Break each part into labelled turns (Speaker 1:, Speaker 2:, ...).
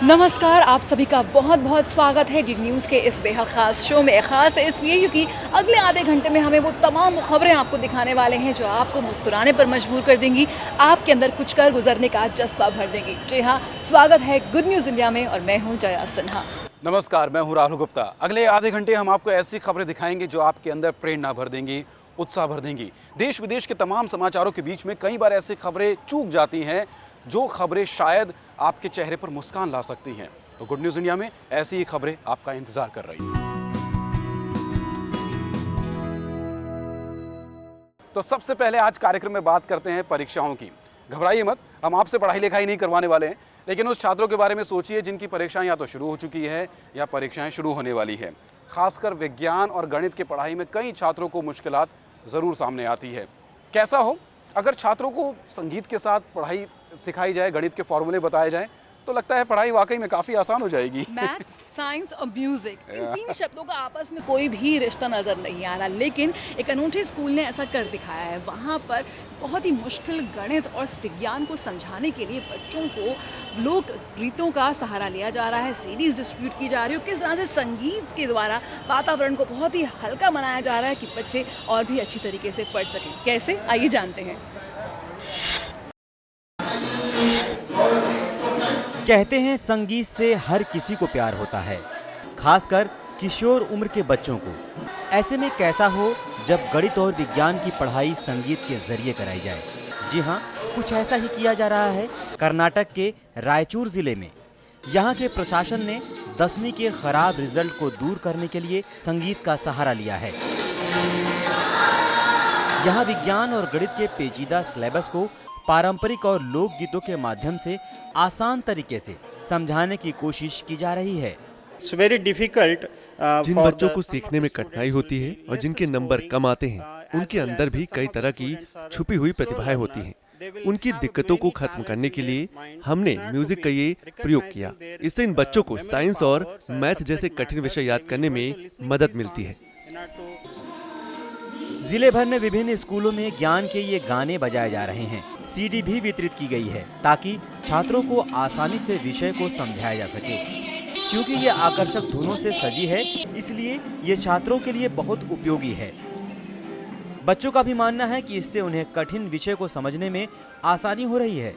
Speaker 1: नमस्कार, आप सभी का बहुत बहुत स्वागत है गिग न्यूज़ के इस बेहद ख़ास शो में। ख़ास इसलिए क्योंकि अगले आधे घंटे में हमें वो तमाम खबरें आपको दिखाने वाले हैं जो आपको मुस्कुराने पर मजबूर कर देंगी, आपके अंदर कुछ कर गुजरने का जज्बा भर देंगी। जी हाँ, स्वागत है गुड न्यूज़ इंडिया में और मैं हूँ जया सिन्हा।
Speaker 2: नमस्कार, मैं हूं राहुल गुप्ता। अगले आधे घंटे हम आपको ऐसी खबरें दिखाएंगे जो आपके अंदर प्रेरणा भर देंगी, उत्साह भर देंगी। देश विदेश के तमाम समाचारों के बीच में कई बार ऐसी खबरें चूक जाती हैं जो खबरें शायद आपके चेहरे पर मुस्कान ला सकती हैं। तो गुड न्यूज़ इंडिया में ऐसी ही खबरें आपका इंतजार कर रही हैं। तो सबसे पहले आज कार्यक्रम में बात करते हैं परीक्षाओं की। घबराइए मत, हम आपसे पढ़ाई लिखाई नहीं करवाने वाले हैं, लेकिन उस छात्रों के बारे में सोचिए जिनकी परीक्षाएं या तो शुरू हो चुकी है या परीक्षाएं शुरू होने वाली है। खासकर विज्ञान और गणित की पढ़ाई में कई छात्रों को मुश्किलात ज़रूर सामने आती है। कैसा हो, अगर छात्रों को संगीत के साथ पढ़ाई सिखाई जाए, गणित के फॉर्मूले बताए जाएं, तो लगता है पढ़ाई वाकई में काफ़ी आसान हो जाएगी।
Speaker 1: मैथ्स, साइंस और म्यूजिक, इन तीन शब्दों का आपस में कोई भी रिश्ता नजर नहीं आ रहा, लेकिन एक अनूठे स्कूल ने ऐसा कर दिखाया है। वहाँ पर बहुत ही मुश्किल गणित और विज्ञान को समझाने के लिए बच्चों को लोक गीतों का सहारा लिया जा रहा है, सीरीज डिस्ट्रीब्यूट की जा रही है। किस तरह से संगीत के द्वारा वातावरण को बहुत ही हल्का बनाया जा रहा है कि बच्चे और भी अच्छी तरीके से पढ़ सकें। कैसे, आइए जानते हैं।
Speaker 3: कहते हैं संगीत से हर किसी को प्यार होता है, खासकर किशोर उम्र के बच्चों को। ऐसे में कैसा हो जब गणित और विज्ञान की पढ़ाई संगीत के जरिए कराई जाए। जी हाँ, कुछ ऐसा ही किया जा रहा है कर्नाटक के रायचूर जिले में। यहाँ के प्रशासन ने 10वीं के खराब रिजल्ट को दूर करने के लिए संगीत का सहारा लिया है। यहाँ विज्ञान और गणित के पेचीदा सिलेबस को पारंपरिक और लोक गीतों के माध्यम से आसान तरीके से समझाने की कोशिश की जा रही है।
Speaker 4: It's very difficult,
Speaker 5: जिन बच्चों को सीखने में कठिनाई होती है और जिनके नंबर कम आते हैं, उनके अंदर भी कई तरह की छुपी हुई प्रतिभाएं होती हैं। उनकी दिक्कतों को खत्म करने के लिए हमने म्यूजिक का ये प्रयोग किया। इससे इन बच्चों को साइंस और मैथ जैसे कठिन विषय याद करने में मदद मिलती है।
Speaker 3: जिले भर में विभिन्न स्कूलों में ज्ञान के ये गाने बजाए जा रहे हैं। सीडी भी वितरित की गई है ताकि छात्रों को आसानी से विषय को समझाया जा सके। क्योंकि ये आकर्षक धुनों से सजी है, इसलिए ये छात्रों के लिए बहुत उपयोगी है। बच्चों का भी मानना है कि इससे उन्हें कठिन विषय को समझने में आसानी हो रही है।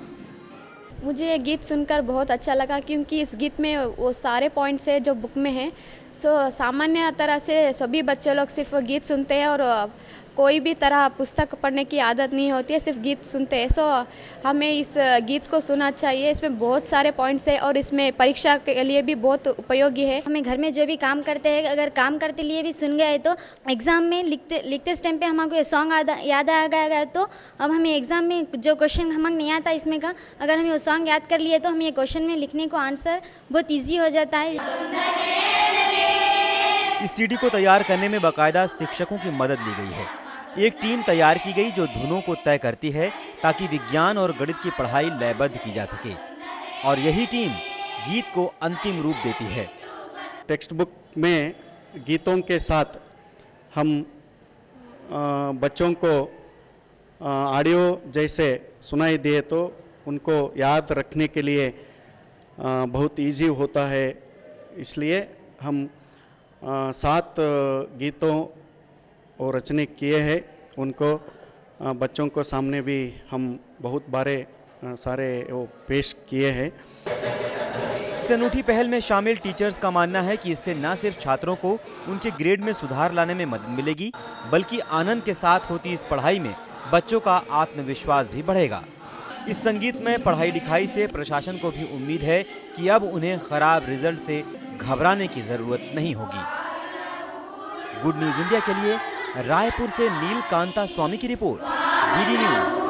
Speaker 6: मुझे ये गीत सुनकर बहुत अच्छा लगा क्योंकि इस गीत में वो सारे पॉइंट्स है जो बुक में हैं। सामान्य तरह से सभी बच्चे लोग सिर्फ गीत सुनते हैं और कोई भी तरह पुस्तक पढ़ने की आदत नहीं होती है, सिर्फ गीत सुनते हैं। हमें इस गीत को सुनना चाहिए। इसमें बहुत सारे पॉइंट्स है और इसमें परीक्षा के लिए भी बहुत उपयोगी है।
Speaker 7: हमें घर में जो भी काम करते हैं, अगर काम करते लिए भी सुन गए तो एग्ज़ाम में लिखते इस टाइम पे हमको ये सॉन्ग याद आ गया तो अब हमें एग्ज़ाम में जो क्वेश्चन हमें नहीं आता इसमें का, अगर हमें वो सॉन्ग याद कर लिए तो हमें ये क्वेश्चन में लिखने को आंसर बहुत ईजी हो जाता है।
Speaker 3: इस सीडी को तैयार करने में बाकायदा शिक्षकों की मदद ली गई है। एक टीम तैयार की गई जो धुनों को तय करती है ताकि विज्ञान और गणित की पढ़ाई लयबद्ध की जा सके, और यही टीम गीत को अंतिम रूप देती है।
Speaker 4: टेक्स्ट बुक में गीतों के साथ हम बच्चों को ऑडियो जैसे सुनाई दिए तो उनको याद रखने के लिए बहुत इजी होता है। इसलिए हम 7 गीतों और रचने किए हैं। उनको बच्चों को सामने भी हम बहुत सारे वो पेश किए हैं।
Speaker 3: इस अनूठी पहल में शामिल टीचर्स का मानना है कि इससे न सिर्फ छात्रों को उनके ग्रेड में सुधार लाने में मदद मिलेगी, बल्कि आनंद के साथ होती इस पढ़ाई में बच्चों का आत्मविश्वास भी बढ़ेगा। इस संगीत में पढ़ाई लिखाई से प्रशासन को भी उम्मीद है कि अब उन्हें खराब रिजल्ट से घबराने की जरूरत नहीं होगी। गुड न्यूज इंडिया के लिए रायपुर से नीलकांता स्वामी की रिपोर्ट, डीडी न्यूज।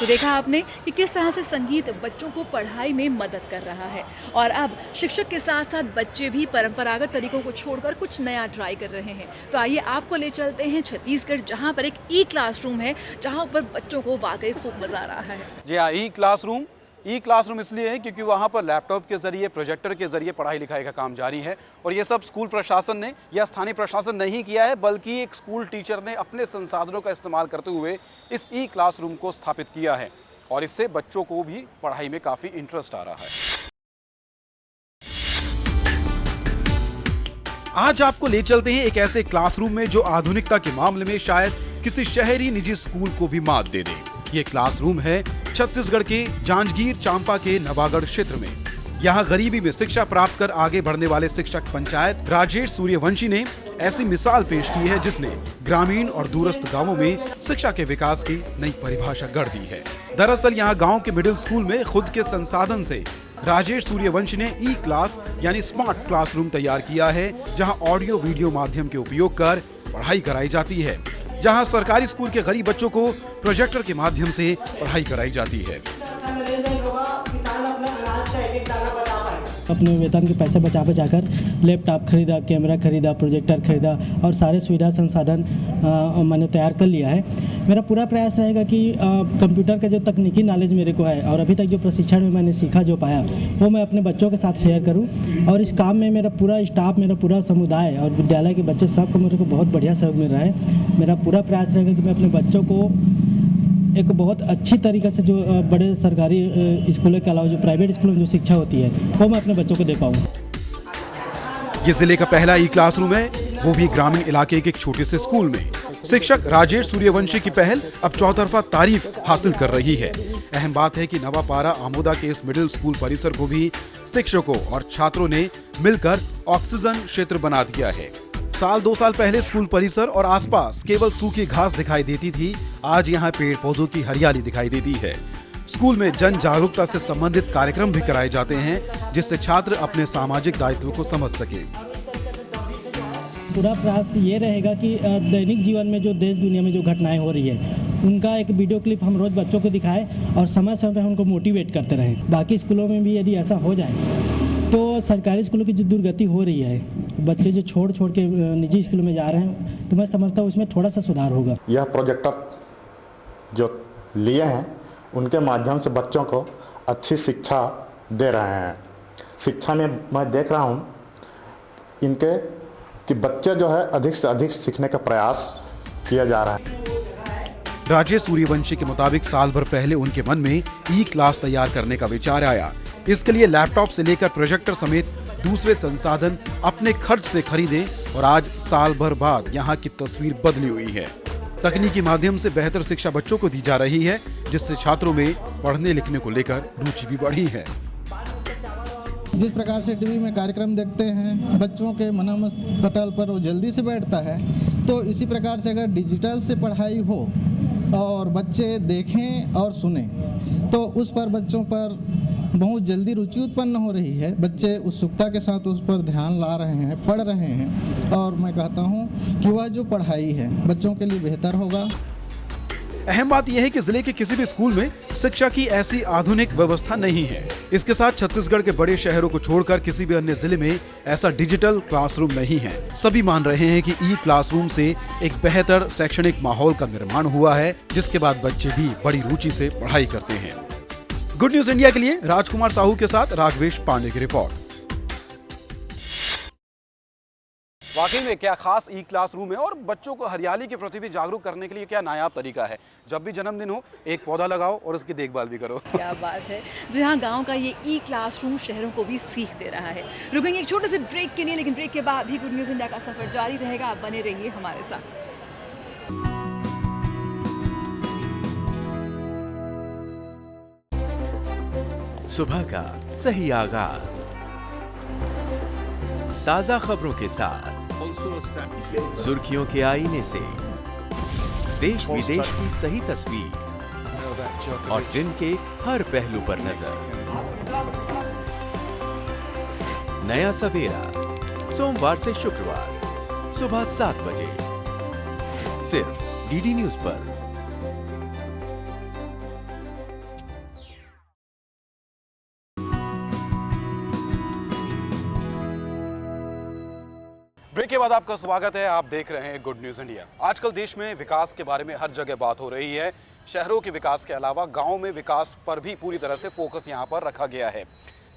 Speaker 1: तो देखा आपने कि किस तरह से संगीत बच्चों को पढ़ाई में मदद कर रहा है, और अब शिक्षक के साथ साथ बच्चे भी परंपरागत तरीकों को छोड़कर कुछ नया ट्राई कर रहे हैं। तो आइए आपको ले चलते हैं छत्तीसगढ़, जहां पर एक ई क्लासरूम है, जहां पर बच्चों को वाकई खूब मजा आ रहा है।
Speaker 2: जी हाँ, ई क्लासरूम इसलिए है क्योंकि वहाँ पर लैपटॉप के ज़रिए, प्रोजेक्टर के ज़रिए पढ़ाई लिखाई का काम जारी है। और ये सब स्कूल प्रशासन ने या स्थानीय प्रशासन नहीं किया है, बल्कि एक स्कूल टीचर ने अपने संसाधनों का इस्तेमाल करते हुए इस ई क्लासरूम को स्थापित किया है। और इससे बच्चों को भी पढ़ाई में काफ़ी इंटरेस्ट आ रहा है। आज आपको ले चलते हैं एक ऐसे क्लासरूम में जो आधुनिकता के मामले में शायद किसी शहरी निजी स्कूल को भी मात दे दे। ये क्लासरूम है छत्तीसगढ़ के जांजगीर चांपा के नवागढ़ क्षेत्र में। यहाँ गरीबी में शिक्षा प्राप्त कर आगे बढ़ने वाले शिक्षक पंचायत राजेश सूर्यवंशी ने ऐसी मिसाल पेश की है जिसने ग्रामीण और दूरस्थ गांवों में शिक्षा के विकास की नई परिभाषा गढ़ दी है। दरअसल यहाँ गांव के मिडिल स्कूल में खुद के संसाधन से राजेश सूर्यवंशी ने ई क्लास यानी स्मार्ट क्लासरूम तैयार किया है, जहां ऑडियो वीडियो माध्यम के उपयोग कर पढ़ाई कराई जाती है, जहां सरकारी स्कूल के गरीब बच्चों को प्रोजेक्टर के माध्यम से पढ़ाई कराई जाती है।
Speaker 8: अपने वेतन के पैसे बचा कर लैपटॉप खरीदा, कैमरा खरीदा, प्रोजेक्टर खरीदा और सारे सुविधा संसाधन मैंने तैयार कर लिया है। मेरा पूरा प्रयास रहेगा कि कंप्यूटर का जो तकनीकी नॉलेज मेरे को है और अभी तक जो प्रशिक्षण में मैंने सीखा जो पाया वो मैं अपने बच्चों के साथ शेयर करूं। और इस काम में मेरा पूरा स्टाफ, मेरा पूरा समुदाय और विद्यालय के बच्चे सबको मेरे को बहुत बढ़िया सहयोग मिल रहा है। मेरा पूरा प्रयास रहेगा कि मैं अपने बच्चों को एक बहुत अच्छी तरीके से जो बड़े सरकारी स्कूलों के अलावा जो प्राइवेट स्कूलों में जो शिक्षा होती है वो मैं अपने बच्चों को दे पाऊँ।
Speaker 2: ये जिले का पहला ई क्लासरूम है, वो भी ग्रामीण इलाके के एक छोटे से स्कूल में। शिक्षक राजेश सूर्यवंशी की पहल अब चौतरफा तारीफ हासिल कर रही है। अहम बात है कि नवापारा आमोदा के इस मिडिल स्कूल परिसर को भी शिक्षकों और छात्रों ने मिलकर ऑक्सीजन क्षेत्र बना दिया है। साल 2 साल पहले स्कूल परिसर और आसपास केवल सूखी घास दिखाई देती थी, आज यहाँ पेड़ पौधों की हरियाली दिखाई देती है। स्कूल में जन जागरूकता से संबंधित कार्यक्रम भी कराए जाते हैं, जिससे छात्र अपने सामाजिक दायित्व को समझ सके।
Speaker 8: पूरा प्रयास ये रहेगा कि दैनिक जीवन में जो देश दुनिया में जो घटनाएं हो रही है उनका एक वीडियो क्लिप हम रोज बच्चों को दिखाएं और समय समय पर उनको मोटिवेट करते रहें। बाकी स्कूलों में भी यदि ऐसा हो जाए तो सरकारी स्कूलों की जो दुर्गति हो रही है, बच्चे जो छोड़ के निजी स्कूलों में जा रहे हैं, तो मैं समझता हूँ उसमें थोड़ा सा सुधार होगा।
Speaker 9: यह प्रोजेक्टर जो लिए हैं उनके माध्यम से बच्चों को अच्छी शिक्षा दे रहे हैं। शिक्षा में मैं देख रहा हूँ इनके कि बच्चे जो है अधिक से अधिक सीखने का प्रयास किया जा रहा है।
Speaker 2: राजेश सूर्यवंशी के मुताबिक साल भर पहले उनके मन में ई क्लास तैयार करने का विचार आया। इसके लिए लैपटॉप से लेकर प्रोजेक्टर समेत दूसरे संसाधन अपने खर्च से खरीदे और आज साल भर बाद यहाँ की तस्वीर बदली हुई है। तकनीकी माध्यम से बेहतर शिक्षा बच्चों को दी जा रही है, जिससे छात्रों में पढ़ने लिखने को लेकर रुचि भी बढ़ी है।
Speaker 10: जिस प्रकार से टीवी में कार्यक्रम देखते हैं बच्चों के मनोमस्तिष्क पटल पर वो जल्दी से बैठता है, तो इसी प्रकार से अगर डिजिटल से पढ़ाई हो और बच्चे देखें और सुने तो उस पर बच्चों पर बहुत जल्दी रुचि उत्पन्न हो रही है। बच्चे उत्सुकता के साथ उस पर ध्यान ला रहे हैं, पढ़ रहे हैं और मैं कहता हूं कि वह जो पढ़ाई है बच्चों के लिए बेहतर होगा।
Speaker 2: अहम बात यह है कि जिले के किसी भी स्कूल में शिक्षा की ऐसी आधुनिक व्यवस्था नहीं है। इसके साथ छत्तीसगढ़ के बड़े शहरों को छोड़कर किसी भी अन्य जिले में ऐसा डिजिटल क्लासरूम नहीं है। सभी मान रहे हैं कि ई क्लासरूम से एक बेहतर शैक्षणिक माहौल का निर्माण हुआ है, जिसके बाद बच्चे भी बड़ी रुचि से पढ़ाई करते हैं। गुड न्यूज इंडिया के लिए राजकुमार साहू के साथ राघवेश पांडे की रिपोर्ट। वाकई में क्या खास ई क्लासरूम है और बच्चों को हरियाली के प्रति भी जागरूक करने के लिए क्या नायाब तरीका है। जब भी जन्मदिन हो एक पौधा लगाओ और उसकी देखभाल भी करो।
Speaker 1: क्या बात है। जी हाँ, गांव का ये ई क्लासरूम शहरों को भी सीख दे रहा है। रुकेंगे एक छोटे से ब्रेक के लिए, लेकिन ब्रेक के बाद भी गुड न्यूज़ इंडिया का सफर जारी रहेगा। आप बने रहिए हमारे साथ।
Speaker 5: सुबह का सही आगाज ताजा खबरों के साथ, सुर्खियों के आईने से देश विदेश की सही तस्वीर और दिन के हर पहलू पर नजर। नया सवेरा सोमवार से शुक्रवार सुबह 7 बजे सिर्फ डीडी न्यूज पर।
Speaker 2: ब्रेक के बाद आपका स्वागत है। आप देख रहे हैं गुड न्यूज़ इंडिया। आजकल देश में विकास के बारे में हर जगह बात हो रही है। शहरों के विकास के अलावा गांव में विकास पर भी पूरी तरह से फोकस यहां पर रखा गया है।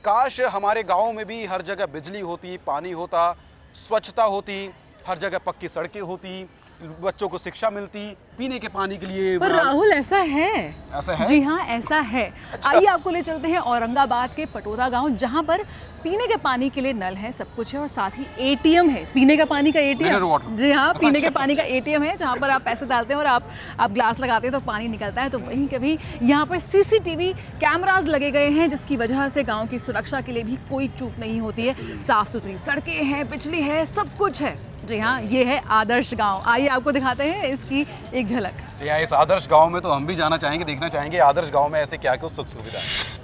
Speaker 2: काश हमारे गांव में भी हर जगह बिजली होती, पानी होता, स्वच्छता होती, हर जगह पक्की सड़कें होती बच्चों को शिक्षा मिलती पीने के पानी के लिए?
Speaker 1: पर राहुल ऐसा है।
Speaker 2: ऐसा है?
Speaker 1: जी हाँ, ऐसा है।
Speaker 2: अच्छा।
Speaker 1: आइए आपको ले चलते हैं औरंगाबाद के पटोदा गांव, जहां पर पीने के पानी के लिए नल है, सब कुछ है और साथ ही एटीएम है, पीने का पानी का
Speaker 2: Mineral
Speaker 1: एटीएम।
Speaker 2: water।
Speaker 1: जी हाँ, पीने के पानी का एटीएम है, जहां पर आप पैसे डालते हैं और आप ग्लास लगाते हैं तो पानी निकलता है। तो वहीं कभी यहाँ पर सीसीटीवी कैमराज लगे गए हैं, जिसकी वजह से गाँव की सुरक्षा के लिए भी कोई चूक नहीं होती है। साफ सुथरी सड़कें हैं, बिजली है, सब कुछ है। जी हाँ, ये है आदर्श गांव। आइए आपको दिखाते हैं इसकी एक झलक।
Speaker 2: जी हाँ, इस आदर्श गांव में तो हम भी जाना चाहेंगे, देखना चाहेंगे आदर्श गांव में ऐसे क्या कुछ सुख सुविधा है।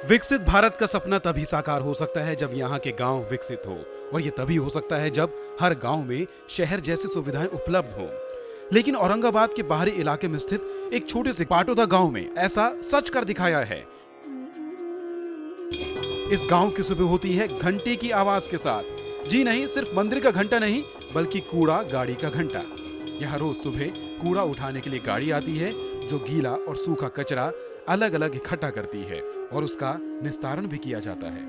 Speaker 2: विकसित भारत का सपना तभी साकार हो सकता है जब यहाँ के गांव विकसित हो, और ये तभी हो सकता है जब हर गांव में शहर जैसी सुविधाएं उपलब्ध हो। लेकिन औरंगाबाद के बाहरी इलाके में स्थित एक छोटे से पाटोदा गांव में ऐसा सच कर दिखाया है। इस गांव की सुबह होती है घंटे की आवाज के साथ। जी नहीं, सिर्फ मंदिर का घंटा नहीं, बल्कि कूड़ा गाड़ी का घंटा। यहाँ रोज सुबह कूड़ा उठाने के लिए गाड़ी आती है, जो गीला और सूखा कचरा अलग अलग इकट्ठा करती है और उसका निस्तारण भी किया जाता है।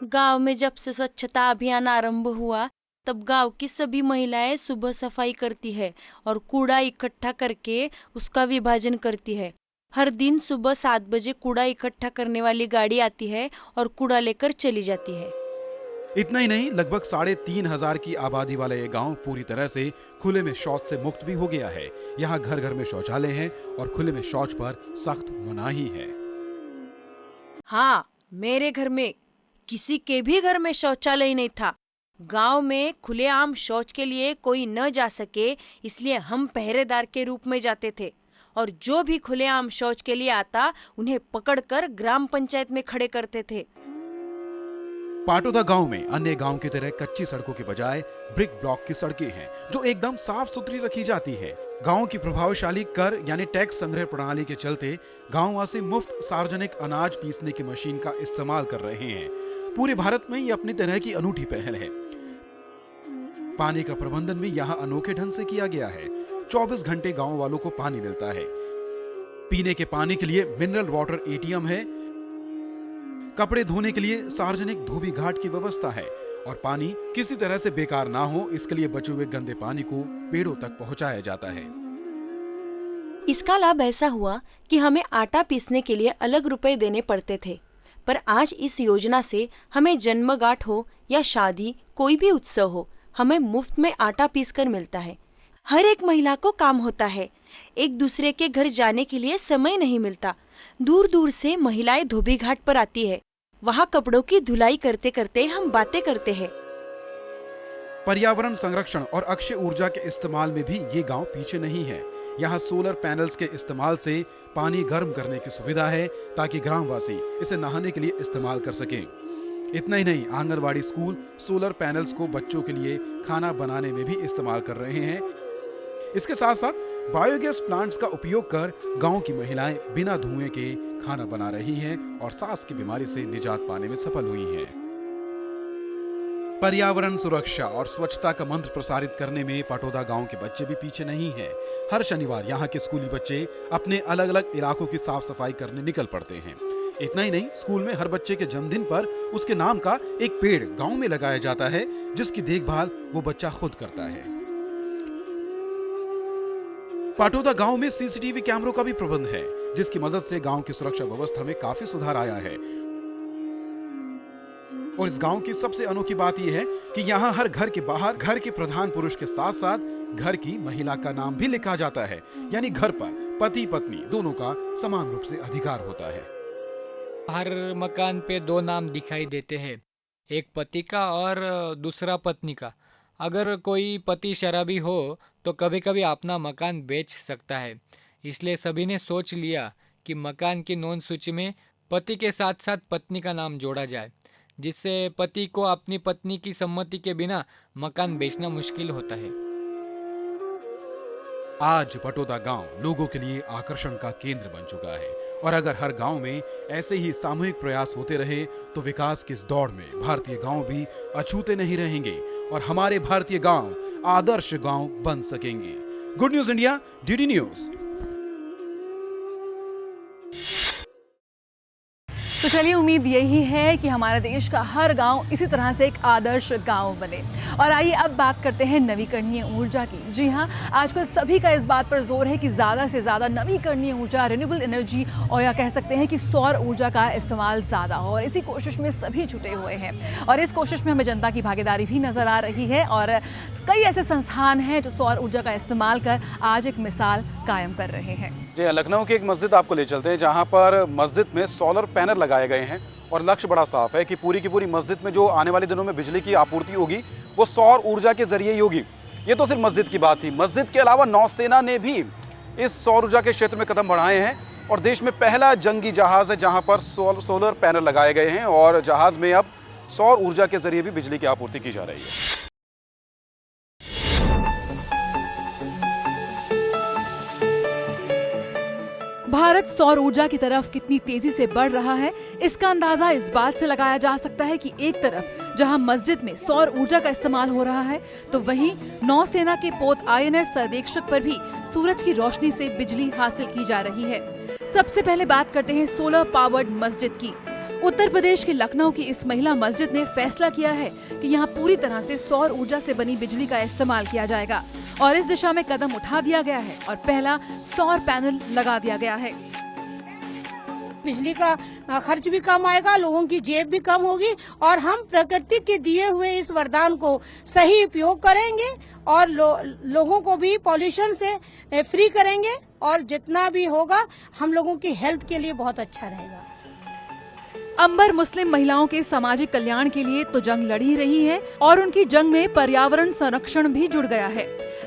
Speaker 11: गांव में जब से स्वच्छता अभियान आरंभ हुआ, तब गांव की सभी महिलाएं सुबह सफाई करती है और कूड़ा इकट्ठा करके उसका विभाजन करती है। हर दिन सुबह 7 बजे कूड़ा इकट्ठा करने वाली गाड़ी आती है और कूड़ा लेकर चली जाती है।
Speaker 2: इतना ही नहीं, लगभग 3,500 की आबादी वाला ये गांव पूरी तरह से खुले में शौच से मुक्त भी हो गया है। यहाँ घर घर में शौचालय हैं और खुले में शौच पर सख्त मनाही है।
Speaker 11: हाँ, मेरे घर में किसी के भी घर में शौचालय नहीं था। गांव में खुलेआम शौच के लिए कोई न जा सके, इसलिए हम पहरेदार के रूप में जाते थे और जो भी खुलेआम शौच के लिए आता उन्हें पकड़कर ग्राम पंचायत में खड़े करते थे।
Speaker 2: पाटोदा गांव में अन्य गांव की तरह कच्ची सड़कों के बजाय ब्रिक ब्लॉक की सड़कें हैं, जो एकदम साफ सुथरी रखी जाती है। गांव की प्रभावशाली कर यानी टैक्स संग्रह प्रणाली के चलते गांववासी मुफ्त सार्वजनिक अनाज पीसने की मशीन का इस्तेमाल कर रहे हैं। पूरे भारत में ये अपनी तरह की अनूठी पहल है। पानी का प्रबंधन भी यहाँ अनोखे ढंग से किया गया है। 24 घंटे गांव वालों को पानी मिलता है। पीने के पानी के लिए मिनरल वाटर एटीएम है, कपड़े धोने के लिए सार्वजनिक धोबी घाट की व्यवस्था है और पानी किसी तरह से बेकार ना हो, इसके लिए बचे हुए गंदे पानी को पेड़ों तक पहुंचाया जाता है।
Speaker 11: इसका लाभ ऐसा हुआ कि हमें आटा पीसने के लिए अलग रुपए देने पड़ते थे, पर आज इस योजना से हमें जन्मगांठ हो या शादी, कोई भी उत्सव हो, हमें मुफ्त में आटा पीसकर मिलता है। हर एक महिला को काम होता है। एक दूसरे के घर जाने के लिए समय नहीं मिलता। दूर दूर से महिलाएं धोबी घाट पर आती है। वहाँ कपड़ों की धुलाई करते करते हम बातें करते हैं।
Speaker 2: पर्यावरण संरक्षण और अक्षय ऊर्जा के इस्तेमाल में भी ये गांव पीछे नहीं है। यहाँ सोलर पैनल्स के इस्तेमाल से पानी गर्म करने की सुविधा है, ताकि ग्रामवासी इसे नहाने के लिए इस्तेमाल कर सकें। इतना ही नहीं, आंगनवाड़ी स्कूल सोलर पैनल्स को बच्चों के लिए खाना बनाने में भी इस्तेमाल कर रहे हैं। इसके साथ साथ बायोगैस प्लांट्स का उपयोग कर गांव की महिलाएं बिना धुएं के खाना बना रही हैं और सांस की बीमारी से निजात पाने में सफल हुई हैं। पर्यावरण सुरक्षा और स्वच्छता का मंत्र प्रसारित करने में पाटोदा गांव के बच्चे भी पीछे नहीं हैं। हर शनिवार यहाँ के स्कूली बच्चे अपने अलग अलग इलाकों की साफ सफाई करने निकल पड़ते हैं। इतना ही नहीं, स्कूल में हर बच्चे के जन्मदिन पर उसके नाम का एक पेड़ गांव में लगाया जाता है, जिसकी देखभाल वो बच्चा खुद करता है। पाटोदा गांव में सीसीटीवी कैमरों का भी प्रबंध है, जिसकी मदद से गांव की सुरक्षा व्यवस्था में काफी सुधार आया है। और इस गांव की सबसे अनोखी बात यह है कि यहाँ हर घर के बाहर घर के प्रधान पुरुष के साथ साथ घर की महिला का नाम भी लिखा जाता है, यानी घर पर पति पत्नी दोनों का समान रूप से अधिकार होता है।
Speaker 12: हर मकान पे 2 नाम दिखाई देते हैं, एक पति का और दूसरा पत्नी का। अगर कोई पति शराबी हो तो कभी कभी अपना मकान बेच सकता है, इसलिए सभी ने सोच लिया कि मकान की नोंद सूची में पति के साथ साथ पत्नी का नाम जोड़ा जाए, जिससे पति को अपनी पत्नी की सम्मति के बिना मकान बेचना मुश्किल होता है।
Speaker 2: आज पाटोदा गांव लोगों के लिए आकर्षण का केंद्र बन चुका है, और अगर हर गांव में ऐसे ही सामूहिक प्रयास होते रहे तो विकास की इस दौड़ में भारतीय गांव भी अछूते नहीं रहेंगे और हमारे भारतीय गांव आदर्श गांव बन सकेंगे। Good news India, DD news.
Speaker 1: तो तो चलिए, उम्मीद यही है कि हमारे देश का हर गांव इसी तरह से एक आदर्श गांव बने। और आइए अब बात करते हैं नवीकरणीय ऊर्जा की। जी हाँ, आजकल सभी का इस बात पर जोर है कि ज़्यादा से ज़्यादा नवीकरणीय ऊर्जा, रिन्यूएबल एनर्जी और या कह सकते हैं कि सौर ऊर्जा का इस्तेमाल ज़्यादा हो, और इसी कोशिश में सभी जुटे हुए हैं। और इस कोशिश में हमें जनता की भागीदारी भी नज़र आ रही है और कई ऐसे संस्थान हैं जो सौर ऊर्जा का इस्तेमाल कर आज एक मिसाल कायम कर रहे हैं।
Speaker 2: जी, लखनऊ की एक मस्जिद आपको ले चलते हैं, जहाँ पर मस्जिद में सोलर पैनल लगाए गए हैं और लक्ष्य बड़ा साफ है कि पूरी की पूरी मस्जिद में जो आने वाले दिनों में बिजली की आपूर्ति होगी वो सौर ऊर्जा के जरिए ही होगी। ये तो सिर्फ मस्जिद की बात थी। मस्जिद के अलावा नौसेना ने भी इस सौर ऊर्जा के क्षेत्र में कदम बढ़ाए हैं और देश में पहला जंगी जहाज़ है जहाँ पर सोलर पैनल लगाए गए हैं और जहाज़ में अब सौर ऊर्जा के जरिए भी बिजली की आपूर्ति की जा रही है।
Speaker 1: भारत सौर ऊर्जा की तरफ कितनी तेजी से बढ़ रहा है, इसका अंदाजा इस बात से लगाया जा सकता है कि एक तरफ जहां मस्जिद में सौर ऊर्जा का इस्तेमाल हो रहा है, तो वहीं नौसेना के पोत INS सर्वेक्षक पर भी सूरज की रोशनी से बिजली हासिल की जा रही है। सबसे पहले बात करते हैं सोलर पावर्ड मस्जिद की। उत्तर प्रदेश के लखनऊ की इस महिला मस्जिद ने फैसला किया है कि यहाँ पूरी तरह से सौर ऊर्जा से बनी बिजली का इस्तेमाल किया जाएगा और इस दिशा में कदम उठा दिया गया है और पहला सौर पैनल लगा दिया गया है।
Speaker 13: बिजली का खर्च भी कम आएगा, लोगों की जेब भी कम होगी और हम प्रकृति के दिए हुए इस वरदान को सही उपयोग करेंगे और लोगों को भी पॉल्यूशन से फ्री करेंगे और जितना भी होगा हम लोगों की हेल्थ के लिए बहुत अच्छा रहेगा।
Speaker 1: अंबर मुस्लिम महिलाओं के सामाजिक कल्याण के लिए तो जंग लड़ी रही है और उनकी जंग में पर्यावरण संरक्षण भी जुड़ गया है।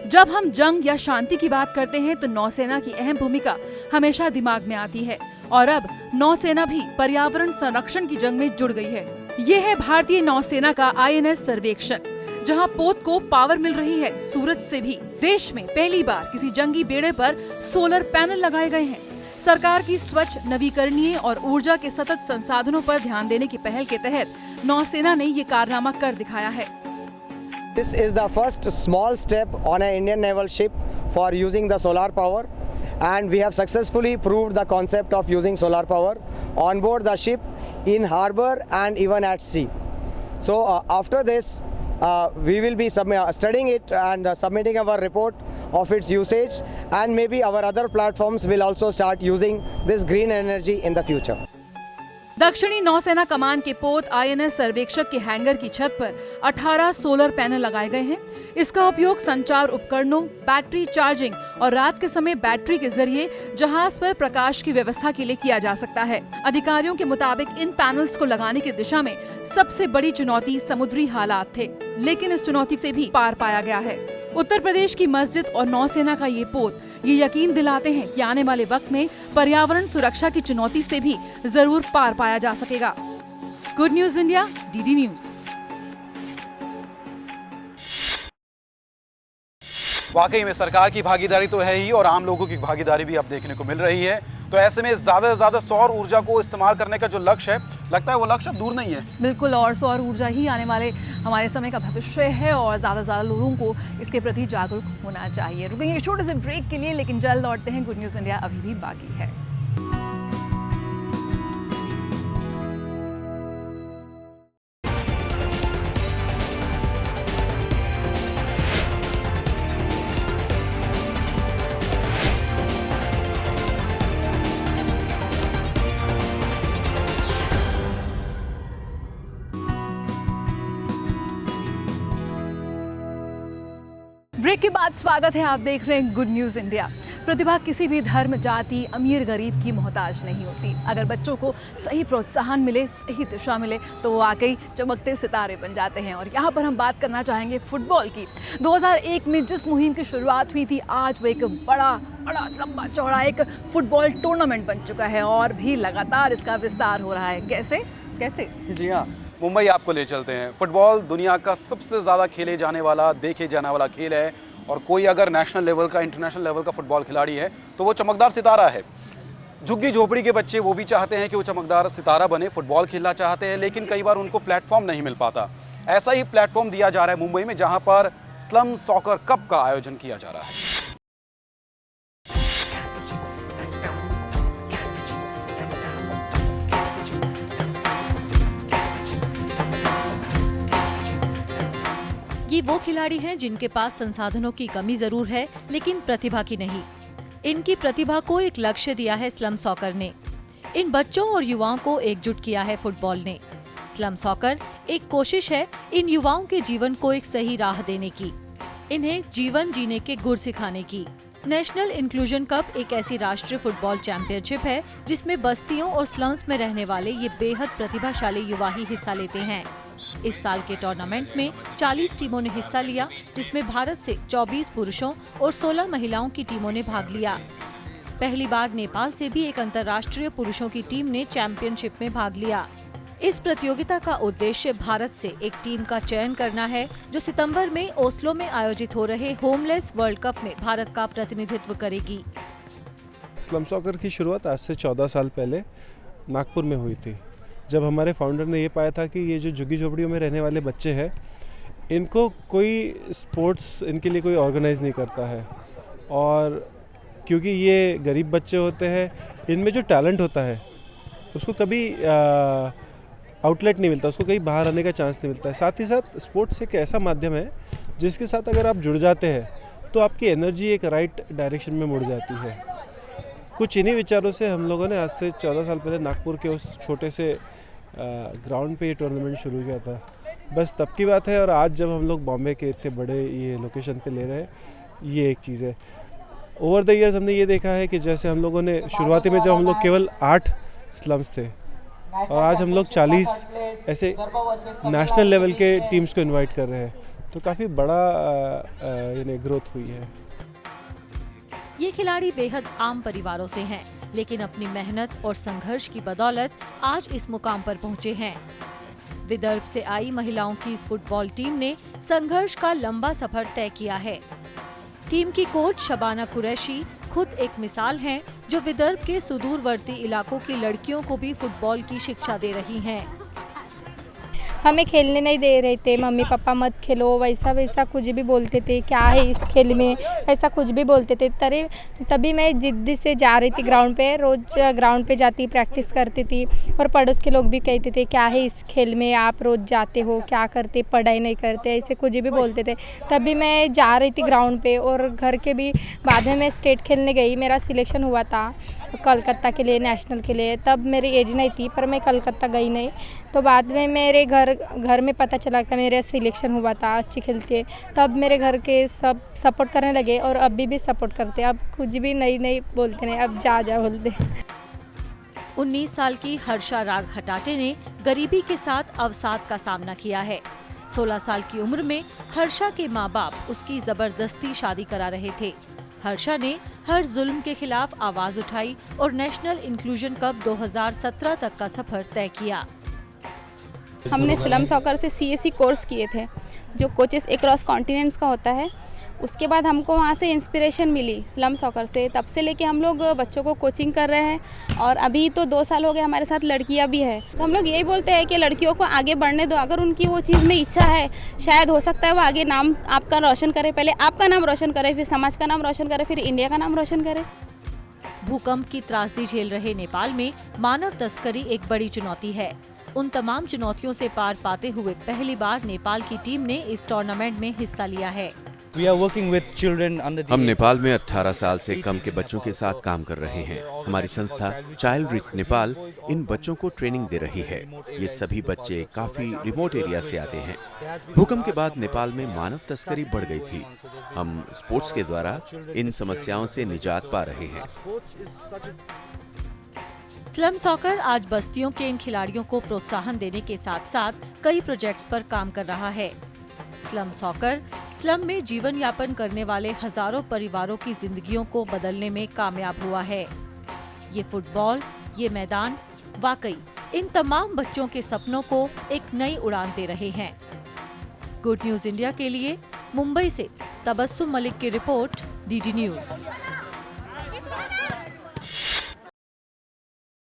Speaker 1: जब हम जंग या शांति की बात करते हैं तो नौसेना की अहम भूमिका हमेशा दिमाग में आती है और अब नौसेना भी पर्यावरण संरक्षण की जंग में जुड़ गई है। ये है भारतीय नौसेना का INS सर्वेक्षण, जहां पोत को पावर मिल रही है सूरज से भी। देश में पहली बार किसी जंगी बेड़े पर सोलर पैनल लगाए गए हैं। सरकार की स्वच्छ, नवीकरणीय और ऊर्जा के सतत संसाधनों पर ध्यान देने की पहल के तहत नौसेना ने ये कारनामा कर दिखाया है।
Speaker 14: This is the first small step on an Indian naval ship for using the solar power, and we have successfully proved the concept of using solar power on board the ship, in harbor and even at sea. So after this we will be studying it and submitting our report of its usage, and maybe our other platforms will also start using this green energy in the future.
Speaker 1: दक्षिणी नौसेना कमान के पोत INS सर्वेक्षक के hanger की छत पर 18 solar panel लगाए गए हैं। इसका उपयोग संचार उपकरणों, बैटरी चार्जिंग और रात के समय बैटरी के जरिए जहाज पर प्रकाश की व्यवस्था के लिए किया जा सकता है। अधिकारियों के मुताबिक इन पैनल्स को लगाने की दिशा में सबसे बड़ी चुनौती समुद्री हालात थे, लेकिन इस चुनौती से भी पार पाया गया है। उत्तर प्रदेश की मस्जिद और नौसेना का ये पोत ये यकीन दिलाते हैं कि आने वाले वक्त में पर्यावरण सुरक्षा की चुनौती से भी जरूर पार पाया जा सकेगा। Good news India, DD news.
Speaker 2: वाकई में सरकार की भागीदारी तो है ही और आम लोगों की भागीदारी भी अब देखने को मिल रही है। तो ऐसे में ज़्यादा से ज़्यादा सौर ऊर्जा को इस्तेमाल करने का जो लक्ष्य है, लगता है वो लक्ष्य दूर नहीं है।
Speaker 1: बिल्कुल, और सौर ऊर्जा ही आने वाले हमारे समय का भविष्य है और ज़्यादा से ज़्यादा लोगों को इसके प्रति जागरूक होना चाहिए। रुकेंगे एक छोटे से ब्रेक के लिए, लेकिन जल्द लौटते हैं। गुड न्यूज़ इंडिया अभी भी बाकी है। ब्रेक के बाद स्वागत है, आप देख रहे हैं गुड न्यूज़ इंडिया। प्रतिभा किसी भी धर्म, जाति, अमीर गरीब की मोहताज नहीं होती। अगर बच्चों को सही प्रोत्साहन मिले, सही दिशा मिले, तो वो वाकई चमकते सितारे बन जाते हैं। और यहाँ पर हम बात करना चाहेंगे फुटबॉल की। 2001 में जिस मुहिम की शुरुआत हुई थी, आज वो एक बड़ा लंबा चौड़ा एक फुटबॉल टूर्नामेंट बन चुका है और भी लगातार इसका विस्तार हो रहा है। कैसे?
Speaker 2: जी हाँ, मुंबई आपको ले चलते हैं। फुटबॉल दुनिया का सबसे ज़्यादा खेले जाने वाला, देखे जाने वाला खेल है और कोई अगर नेशनल लेवल का, इंटरनेशनल लेवल का फुटबॉल खिलाड़ी है तो वो चमकदार सितारा है। झुग्गी झोपड़ी के बच्चे वो भी चाहते हैं कि वो चमकदार सितारा बने, फुटबॉल खेलना चाहते हैं, लेकिन कई बार उनको प्लेटफॉर्म नहीं मिल पाता। ऐसा ही प्लेटफॉर्म दिया जा रहा है मुंबई में, जहाँ पर स्लम सॉकर कप का आयोजन किया जा रहा है।
Speaker 15: ये वो खिलाड़ी हैं जिनके पास संसाधनों की कमी जरूर है, लेकिन प्रतिभा की नहीं। इनकी प्रतिभा को एक लक्ष्य दिया है स्लम सॉकर ने। इन बच्चों और युवाओं को एकजुट किया है फुटबॉल ने। स्लम सॉकर एक कोशिश है इन युवाओं के जीवन को एक सही राह देने की, इन्हें जीवन जीने के गुर सिखाने की। नेशनल इंक्लूजन कप एक ऐसी राष्ट्रीय फुटबॉल चैंपियनशिप है जिसमें बस्तियों और स्लम्स में रहने वाले ये बेहद प्रतिभाशाली युवा ही हिस्सा लेते हैं। इस साल के टूर्नामेंट में 40 टीमों ने हिस्सा लिया, जिसमें भारत से 24 पुरुषों और 16 महिलाओं की टीमों ने भाग लिया। पहली बार नेपाल से भी एक अंतर्राष्ट्रीय पुरुषों की टीम ने चैंपियनशिप में भाग लिया। इस प्रतियोगिता का उद्देश्य भारत से एक टीम का चयन करना है जो सितंबर में ओस्लो में आयोजित हो रहे होमलेस वर्ल्ड कप में भारत का प्रतिनिधित्व करेगी।
Speaker 16: स्लम सॉकर की शुरुआत आज से 14 साल पहले नागपुर में हुई थी, जब हमारे फाउंडर ने ये पाया था कि ये जो झुग्गी झोपड़ियों में रहने वाले बच्चे हैं, इनको कोई स्पोर्ट्स इनके लिए कोई ऑर्गेनाइज नहीं करता है, और क्योंकि ये गरीब बच्चे होते हैं, इनमें जो टैलेंट होता है उसको कभी आउटलेट नहीं मिलता, उसको कहीं बाहर आने का चांस नहीं मिलता है। साथ ही साथ स्पोर्ट्स एक ऐसा माध्यम है जिसके साथ अगर आप जुड़ जाते हैं तो आपकी एनर्जी एक राइट डायरेक्शन में मुड़ जाती है। कुछ इन्हीं विचारों से हम लोगों ने आज से 14 साल पहले नागपुर के उस छोटे से ग्राउंड पे ये टूर्नामेंट शुरू किया था। बस तब की बात है, और आज जब हम लोग बॉम्बे के इतने बड़े ये लोकेशन पे ले रहे हैं, ये एक चीज़ है। ओवर द ईयर्स हमने ये देखा है कि जैसे हम लोगों ने शुरुआती में जब हम लोग केवल 8 स्लम्स थे, और आज हम लोग 40 ऐसे नेशनल लेवल के टीम्स को इनवाइट कर रहे हैं, तो काफ़ी बड़ा यानी ग्रोथ हुई है।
Speaker 15: ये खिलाड़ी बेहद आम परिवारों से हैं, लेकिन अपनी मेहनत और संघर्ष की बदौलत आज इस मुकाम पर पहुंचे हैं। विदर्भ से आई महिलाओं की इस फुटबॉल टीम ने संघर्ष का लंबा सफर तय किया है। टीम की कोच शबाना कुरैशी खुद एक मिसाल हैं, जो विदर्भ के सुदूरवर्ती इलाकों की लड़कियों को भी फुटबॉल की शिक्षा दे रही हैं।
Speaker 17: हमें खेलने नहीं दे रहे थे, मम्मी पापा मत खेलो, वैसा वैसा कुछ भी बोलते थे, क्या है इस खेल में, ऐसा कुछ भी बोलते थे। तभी मैं जिद्दी से जा रही थी ग्राउंड पे, रोज़ ग्राउंड पे जाती प्रैक्टिस करती थी, और पड़ोस के लोग भी कहते थे क्या है इस खेल में, आप रोज़ जाते हो, क्या करते, पढ़ाई नहीं करते, ऐसे कुछ भी बोलते थे। तभी मैं जा रही थी ग्राउंड पे, और घर के भी बाद में मैं स्टेट खेलने गई, मेरा सिलेक्शन हुआ था कलकत्ता के लिए, नेशनल के लिए। तब मेरी एज नहीं थी, पर मैं कलकत्ता गई नहीं। तो बाद में मेरे घर में पता चला कि मेरा सिलेक्शन हुआ था, अच्छी खेलती है। तब मेरे घर के सब सपोर्ट करने लगे, और अभी भी सपोर्ट करते। अब कुछ भी नहीं बोलते नहीं, अब जा बोलते।
Speaker 15: 19 साल की हर्षा राग हटाटे ने गरीबी के साथ अवसाद का सामना किया है। 16 साल की उम्र में हर्षा के माँ बाप उसकी जबरदस्ती शादी करा रहे थे। हर्षा ने हर जुल्म के खिलाफ आवाज उठाई और नेशनल इंक्लूजन कप 2017 तक का सफर तय किया।
Speaker 18: हमने स्लम सॉकर से CSC कोर्स किए थे, जो कोचेस अक्रॉस कॉन्टिनेंट्स का होता है। उसके बाद हमको वहाँ से इंस्पिरेशन मिली स्लम सॉकर से, तब से लेके हम लोग बच्चों को कोचिंग कर रहे हैं, और अभी तो 2 साल हो गए, हमारे साथ लड़कियाँ भी है। तो हम लोग यही बोलते हैं कि लड़कियों को आगे बढ़ने दो, अगर उनकी वो चीज़ में इच्छा है, शायद हो सकता है वो आगे नाम आपका रोशन करे, पहले आपका नाम रोशन करे, फिर समाज का नाम रोशन करे, फिर इंडिया का नाम रोशन करे।
Speaker 15: भूकंप की त्रासदी झेल रहे नेपाल में मानव तस्करी एक बड़ी चुनौती है। उन तमाम चुनौतियों से पार पाते हुए पहली बार नेपाल की टीम ने इस टूर्नामेंट में हिस्सा लिया है।
Speaker 19: हम नेपाल में 18 साल से कम के बच्चों के साथ काम कर रहे हैं। हमारी संस्था चाइल्ड रिच नेपाल इन बच्चों को ट्रेनिंग दे रही है। ये सभी बच्चे काफी रिमोट एरिया से आते हैं। भूकंप के बाद नेपाल में मानव तस्करी बढ़ गई थी। हम स्पोर्ट्स के द्वारा इन समस्याओं से निजात पा रहे हैं।
Speaker 15: स्लम सॉकर आज बस्तियों के इन खिलाड़ियों को प्रोत्साहन देने के साथ साथ कई प्रोजेक्ट्स पर काम कर रहा है। स्लम सॉकर स्लम में जीवन यापन करने वाले हजारों परिवारों की जिंदगियों को बदलने में कामयाब हुआ है। ये फुटबॉल, ये मैदान वाकई इन तमाम बच्चों के सपनों को एक नई उड़ान दे रहे हैं। गुड न्यूज इंडिया के लिए मुंबई से तबस्सुम मलिक की रिपोर्ट, DD न्यूज।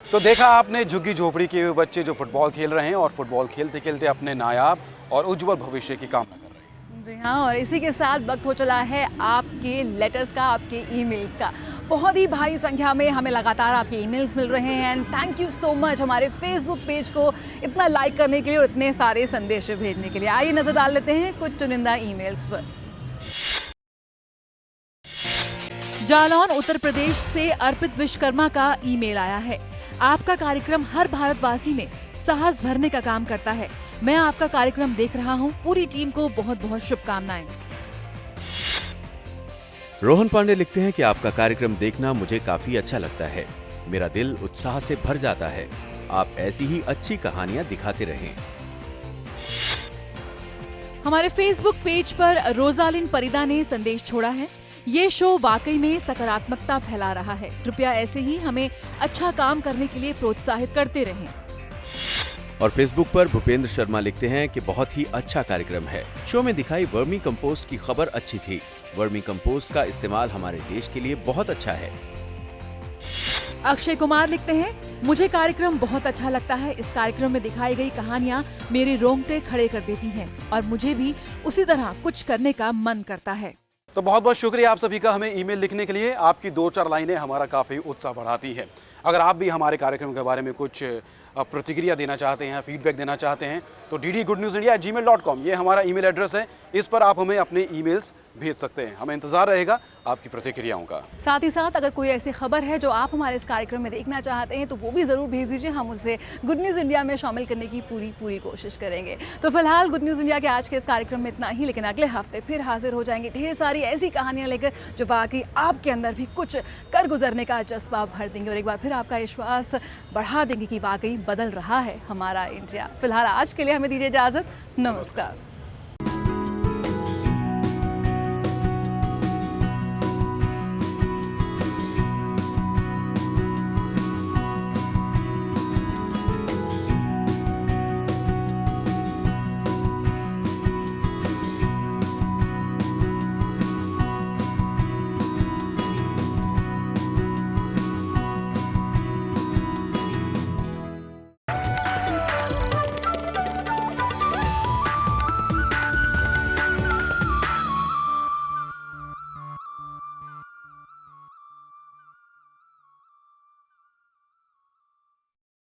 Speaker 2: तो देखा आपने झुग्गी झोपड़ी के वे बच्चे जो फुटबॉल खेल रहे हैं और फुटबॉल खेलते खेलते अपने नायाब और उज्जवल भविष्य की कामना कर रहे हैं।
Speaker 1: जी हाँ, और इसी के साथ वक्त हो चला है आपके लेटर्स का, आपके ईमेल्स का। बहुत ही भारी संख्या में हमें लगातार आपके ईमेल्स मिल रहे हैं and thank you so much हमारे फेसबुक पेज को इतना लाइक करने के लिए और इतने सारे संदेश भेजने के लिए। आइए नजर डाल लेते हैं कुछ चुनिंदा ईमेल्स पर। जालौन उत्तर प्रदेश से अर्पित विश्वकर्मा का ईमेल आया है। आपका कार्यक्रम हर भारतवासी में साहस भरने का काम करता है। मैं आपका कार्यक्रम देख रहा हूं। पूरी टीम को बहुत बहुत शुभकामनाएं।
Speaker 19: रोहन पांडे लिखते हैं कि आपका कार्यक्रम देखना मुझे काफी अच्छा लगता है। मेरा दिल उत्साह से भर जाता है। आप ऐसी ही अच्छी कहानियां दिखाते रहें।
Speaker 1: हमारे फेसबुक पेज पर रोजालिन परिदा ने संदेश छोड़ा है। ये शो वाकई में सकारात्मकता फैला रहा है। कृपया ऐसे ही हमें अच्छा काम करने के लिए प्रोत्साहित करते रहें।
Speaker 19: और फेसबुक पर भूपेंद्र शर्मा लिखते हैं कि बहुत ही अच्छा कार्यक्रम है। शो में दिखाई वर्मी कंपोस्ट की खबर अच्छी थी। वर्मी कंपोस्ट का इस्तेमाल हमारे देश के लिए बहुत अच्छा है।
Speaker 1: अक्षय कुमार लिखते हैं, मुझे कार्यक्रम बहुत अच्छा लगता है। इस कार्यक्रम में दिखाई गई कहानियां मेरे रोंगटे खड़े कर देती हैं और मुझे भी उसी तरह कुछ करने का मन करता है।
Speaker 2: तो बहुत बहुत शुक्रिया आप सभी का हमें ईमेल लिखने के लिए। आपकी 2-4 लाइनें हमारा काफ़ी उत्साह बढ़ाती है। अगर आप भी हमारे कार्यक्रम के बारे में कुछ प्रतिक्रिया देना चाहते हैं, फीडबैक देना चाहते हैं तो ddgoodnewsindia@gmail.com ये हमारा ईमेल एड्रेस है। इस पर आप हमें अपने ईमेल्स भेज सकते हैं। हमें इंतजार रहेगा आपकी प्रतिक्रियाओं का।
Speaker 1: साथ ही साथ अगर कोई ऐसी खबर है जो आप हमारे इस कार्यक्रम में देखना चाहते हैं तो वो भी ज़रूर भेज दीजिए। हम उसे गुड न्यूज़ इंडिया में शामिल करने की पूरी कोशिश करेंगे। तो फिलहाल गुड न्यूज़ इंडिया के आज के इस कार्यक्रम में इतना ही, लेकिन अगले हफ्ते फिर हाजिर हो जाएंगे ढेर सारी ऐसी कहानियाँ लेकर जो वाकई आपके अंदर भी कुछ कर गुजरने का जज्बा भर देंगे और एक बार फिर आपका विश्वास बढ़ा देंगे कि वाकई बदल रहा है हमारा इंडिया। फिलहाल आज के लिए हमें दीजिए इजाज़त। नमस्कार।